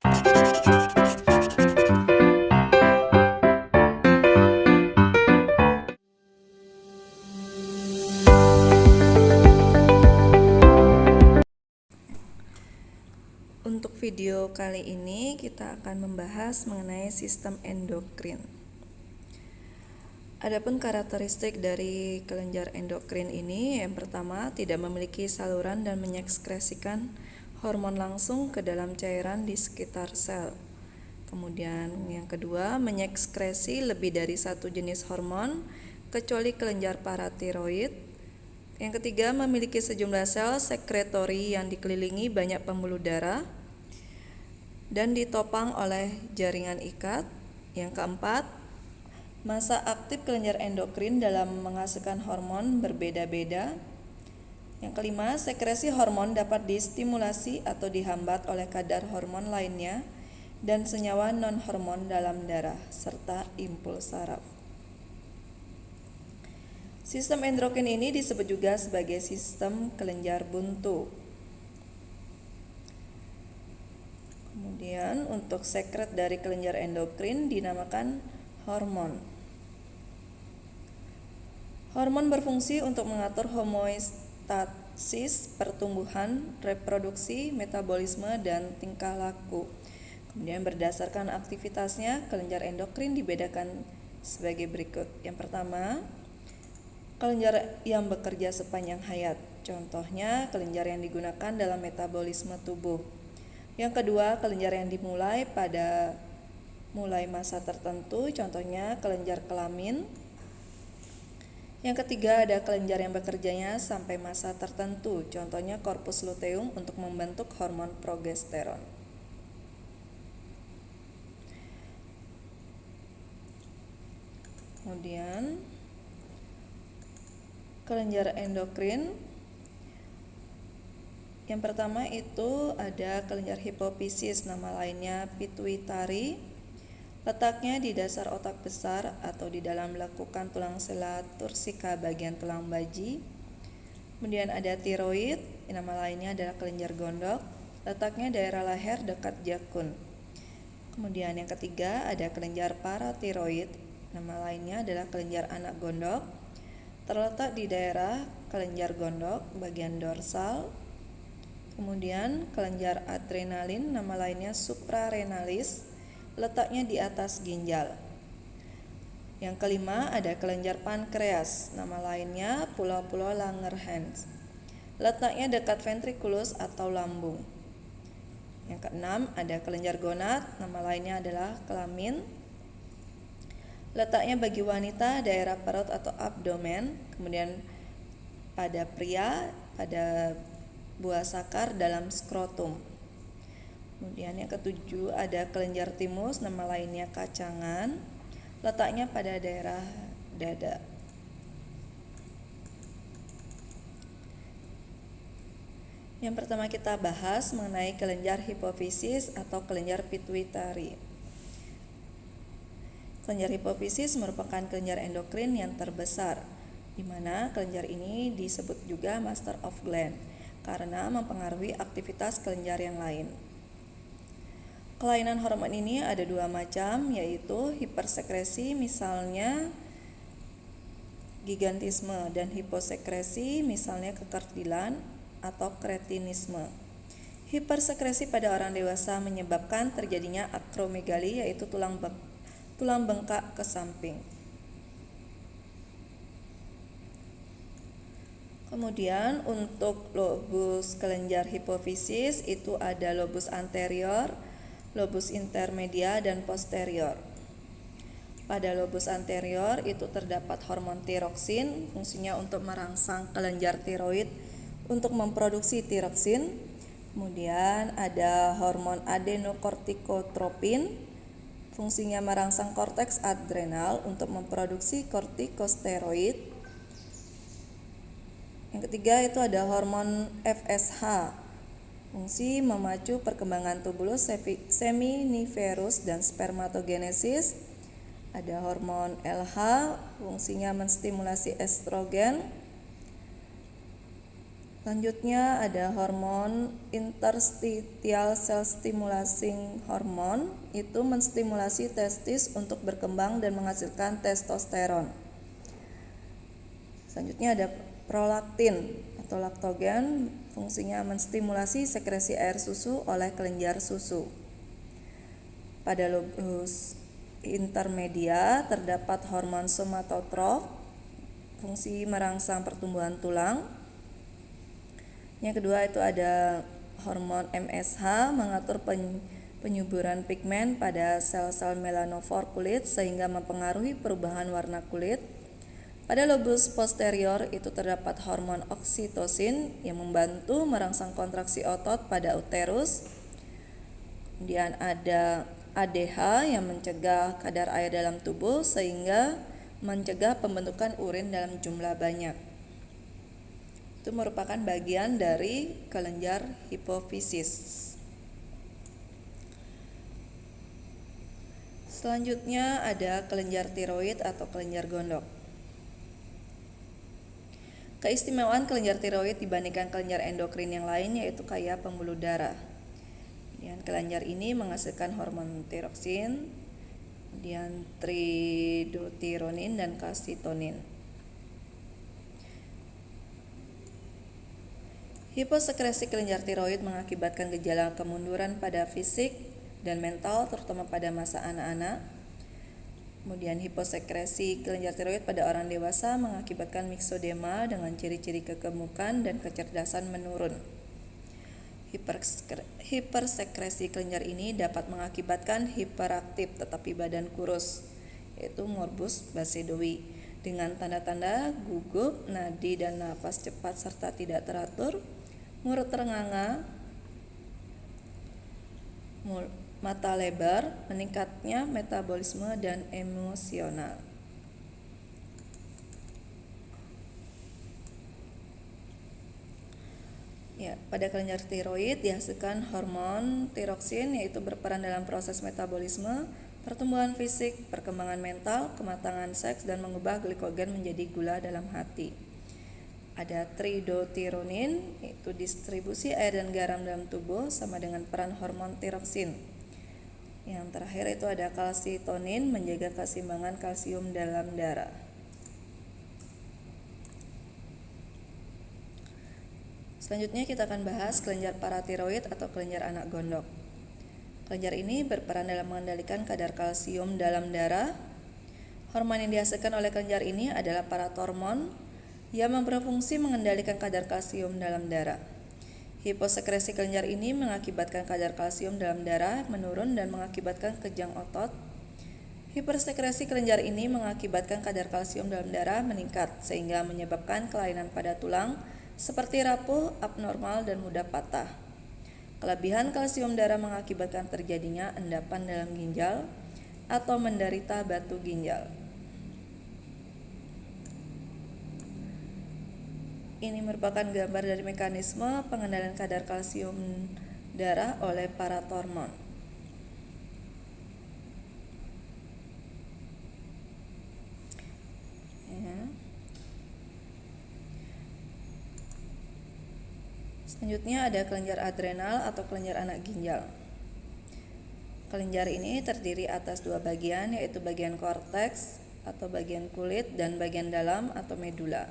Untuk video kali ini kita akan membahas mengenai sistem endokrin. Adapun karakteristik dari kelenjar endokrin ini, yang pertama tidak memiliki saluran dan mengekskresikan hormon langsung ke dalam cairan di sekitar sel. Kemudian yang kedua, mengekskresi lebih dari satu jenis hormon kecuali kelenjar paratiroid. Yang ketiga, memiliki sejumlah sel sekretori yang dikelilingi banyak pembuluh darah dan ditopang oleh jaringan ikat. Yang keempat, masa aktif kelenjar endokrin dalam menghasilkan hormon berbeda-beda. Yang kelima, sekresi hormon dapat distimulasi atau dihambat oleh kadar hormon lainnya dan senyawa non-hormon dalam darah, serta impuls saraf. Sistem endokrin ini disebut juga sebagai sistem kelenjar buntu. Kemudian untuk sekret dari kelenjar endokrin dinamakan hormon. Hormon berfungsi untuk mengatur homeostasis, pertumbuhan, reproduksi, metabolisme, dan tingkah laku. Kemudian berdasarkan aktivitasnya, kelenjar endokrin dibedakan sebagai berikut. Yang pertama, kelenjar yang bekerja sepanjang hayat. Contohnya, kelenjar yang digunakan dalam metabolisme tubuh. Yang kedua, kelenjar yang dimulai pada mulai masa tertentu. Contohnya, kelenjar kelamin. Yang ketiga, ada kelenjar yang bekerjanya sampai masa tertentu. Contohnya, korpus luteum untuk membentuk hormon progesteron. Kemudian, kelenjar endokrin yang pertama itu ada kelenjar hipofisis, nama lainnya pituitari. Letaknya di dasar otak besar atau di dalam lekukan tulang sela tursika bagian tulang baji. Kemudian ada tiroid, nama lainnya adalah kelenjar gondok. Letaknya daerah leher dekat jakun. Kemudian yang ketiga ada kelenjar paratiroid, nama lainnya adalah kelenjar anak gondok. Terletak di daerah kelenjar gondok bagian dorsal. Kemudian kelenjar adrenalin, nama lainnya suprarenalis, letaknya di atas ginjal. Yang kelima ada kelenjar pankreas, nama lainnya pulau-pulau Langerhans, letaknya dekat ventriculus atau lambung. Yang keenam ada kelenjar gonad, nama lainnya adalah kelamin, letaknya bagi wanita daerah perut atau abdomen. Kemudian pada pria pada buah sakar dalam skrotum. Kemudian yang ketujuh ada kelenjar timus, nama lainnya kacangan, letaknya pada daerah dada. Yang pertama kita bahas mengenai kelenjar hipofisis atau kelenjar pituitari. Kelenjar hipofisis merupakan kelenjar endokrin yang terbesar, di mana kelenjar ini disebut juga master of gland karena mempengaruhi aktivitas kelenjar yang lain. Kelainan hormon ini ada dua macam, yaitu hipersekresi, misalnya gigantisme, dan hiposekresi, misalnya kekerdilan atau kretinisme. Hipersekresi pada orang dewasa menyebabkan terjadinya akromegali, yaitu tulang bengkak ke samping. Kemudian untuk lobus kelenjar hipofisis itu ada lobus anterior, lobus intermedia, dan posterior. Pada lobus anterior itu terdapat hormon tiroksin, fungsinya untuk merangsang kelenjar tiroid untuk memproduksi tiroksin. Kemudian ada hormon adenokortikotropin, fungsinya merangsang korteks adrenal untuk memproduksi kortikosteroid. Yang ketiga itu ada hormon FSH, fungsi memacu perkembangan tubulus seminiferus dan spermatogenesis. Ada hormon LH, fungsinya menstimulasi estrogen. Selanjutnya ada hormon interstitial cell stimulating hormone, itu menstimulasi testis untuk berkembang dan menghasilkan testosteron. Selanjutnya ada prolaktin atau laktogen, fungsinya menstimulasi sekresi air susu oleh kelenjar susu. Pada lobus intermedia terdapat hormon somatotrof, fungsi merangsang pertumbuhan tulang. Yang kedua itu ada hormon MSH, mengatur penyuburan pigmen pada sel-sel melanofor kulit sehingga mempengaruhi perubahan warna kulit. Pada lobus posterior itu terdapat hormon oksitosin yang membantu merangsang kontraksi otot pada uterus. Kemudian ada ADH yang mencegah kadar air dalam tubuh sehingga mencegah pembentukan urin dalam jumlah banyak. Itu merupakan bagian dari kelenjar hipofisis. Selanjutnya ada kelenjar tiroid atau kelenjar gondok. Keistimewaan kelenjar tiroid dibandingkan kelenjar endokrin yang lain yaitu kaya pembuluh darah. Kemudian kelenjar ini menghasilkan hormon tiroksin, kemudian tridotironin dan kalsitonin. Hiposekresi kelenjar tiroid mengakibatkan gejala kemunduran pada fisik dan mental terutama pada masa anak-anak. Kemudian hiposekresi kelenjar tiroid pada orang dewasa mengakibatkan myxodema dengan ciri-ciri kegemukan dan kecerdasan menurun. Hipersekresi kelenjar ini dapat mengakibatkan hiperaktif tetapi badan kurus, yaitu morbus basedowi, dengan tanda-tanda gugup, nadi dan napas cepat serta tidak teratur, mulut ternganga, mata lebar, meningkatnya metabolisme dan emosional. Ya, pada kelenjar tiroid dihasilkan hormon tiroksin yaitu berperan dalam proses metabolisme, pertumbuhan fisik, perkembangan mental, kematangan seks dan mengubah glikogen menjadi gula dalam hati. Ada tridotironin, yaitu distribusi air dan garam dalam tubuh sama dengan peran hormon tiroksin. Yang terakhir itu ada kalsitonin, menjaga keseimbangan kalsium dalam darah. Selanjutnya kita akan bahas kelenjar paratiroid atau kelenjar anak gondok. Kelenjar ini berperan dalam mengendalikan kadar kalsium dalam darah. Hormon yang dihasilkan oleh kelenjar ini adalah paratormon yang berfungsi mengendalikan kadar kalsium dalam darah. Hiposekresi kelenjar ini mengakibatkan kadar kalsium dalam darah menurun dan mengakibatkan kejang otot. Hipersekresi kelenjar ini mengakibatkan kadar kalsium dalam darah meningkat sehingga menyebabkan kelainan pada tulang seperti rapuh, abnormal, dan mudah patah. Kelebihan kalsium darah mengakibatkan terjadinya endapan dalam ginjal atau menderita batu ginjal. Ini merupakan gambar dari mekanisme pengendalian kadar kalsium darah oleh paratormon. Ya. Selanjutnya ada kelenjar adrenal atau kelenjar anak ginjal. Kelenjar ini terdiri atas dua bagian, yaitu bagian korteks atau bagian kulit dan bagian dalam atau medula.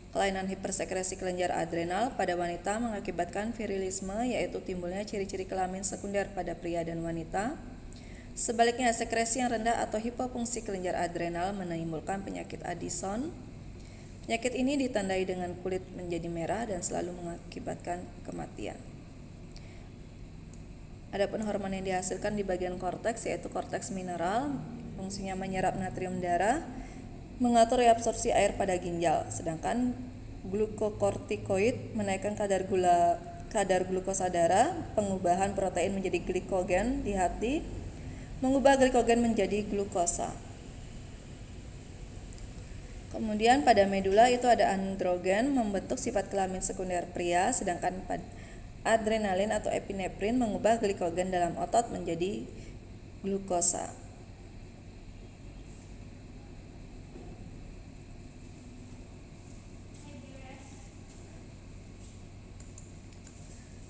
Kelainan hipersekresi kelenjar adrenal pada wanita mengakibatkan virilisme, yaitu timbulnya ciri-ciri kelamin sekunder pada pria dan wanita. Sebaliknya, sekresi yang rendah atau hipofungsi kelenjar adrenal menimbulkan penyakit Addison. Penyakit ini ditandai dengan kulit menjadi merah dan selalu mengakibatkan kematian. Adapun hormon yang dihasilkan di bagian korteks yaitu korteks mineral, fungsinya menyerap natrium darah, mengatur reabsorpsi air pada ginjal, sedangkan glukokortikoid menaikkan kadar glukosa darah, pengubahan protein menjadi glikogen di hati, mengubah glikogen menjadi glukosa. Kemudian pada medula itu ada androgen membentuk sifat kelamin sekunder pria, sedangkan adrenalin atau epinefrin mengubah glikogen dalam otot menjadi glukosa.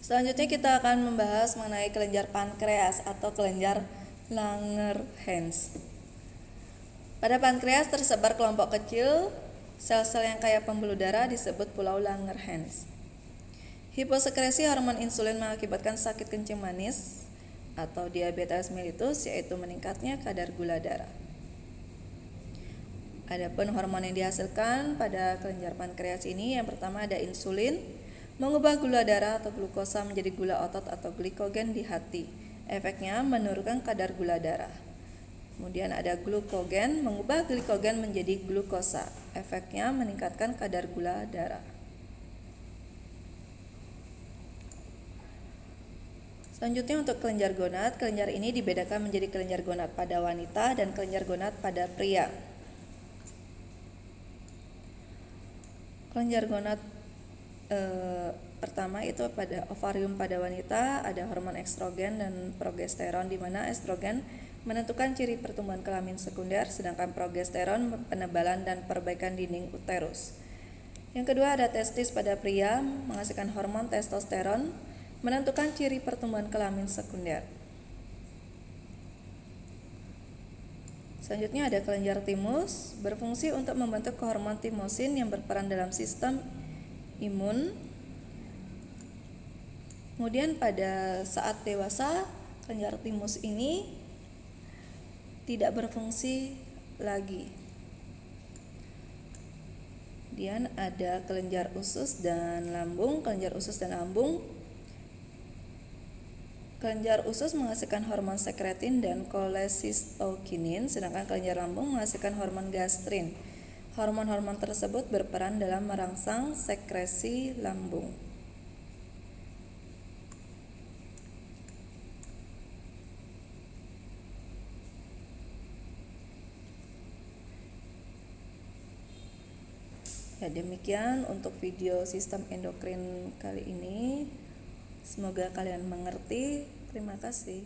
Selanjutnya kita akan membahas mengenai kelenjar pankreas atau kelenjar Langerhans. Pada pankreas tersebar kelompok kecil sel-sel yang kaya pembuluh darah disebut pulau Langerhans. Hiposekresi hormon insulin mengakibatkan sakit kencing manis atau diabetes mellitus, yaitu meningkatnya kadar gula darah. Adapun hormon yang dihasilkan pada kelenjar pankreas ini, yang pertama ada insulin, mengubah gula darah atau glukosa menjadi gula otot atau glikogen di hati. Efeknya menurunkan kadar gula darah. Kemudian ada glukogen, mengubah glikogen menjadi glukosa. Efeknya meningkatkan kadar gula darah. Selanjutnya untuk kelenjar gonad, kelenjar ini dibedakan menjadi kelenjar gonad pada wanita dan kelenjar gonad pada pria. Kelenjar gonad pertama itu pada ovarium pada wanita, ada hormon estrogen dan progesteron, di mana estrogen menentukan ciri pertumbuhan kelamin sekunder, sedangkan progesteron penebalan dan perbaikan dinding uterus. Yang kedua ada testis pada pria, menghasilkan hormon testosteron, menentukan ciri pertumbuhan kelamin sekunder. Selanjutnya ada kelenjar timus, berfungsi untuk membentuk hormon timosin yang berperan dalam sistem imun. Kemudian pada saat dewasa, kelenjar timus ini tidak berfungsi lagi. Kemudian ada kelenjar usus dan lambung. Kelenjar usus dan lambung, kelenjar usus menghasilkan hormon sekretin dan kolesistokinin, sedangkan kelenjar lambung menghasilkan hormon gastrin. Hormon-hormon tersebut berperan dalam merangsang sekresi lambung. Ya, demikian untuk video sistem endokrin kali ini. Semoga kalian mengerti. Terima kasih.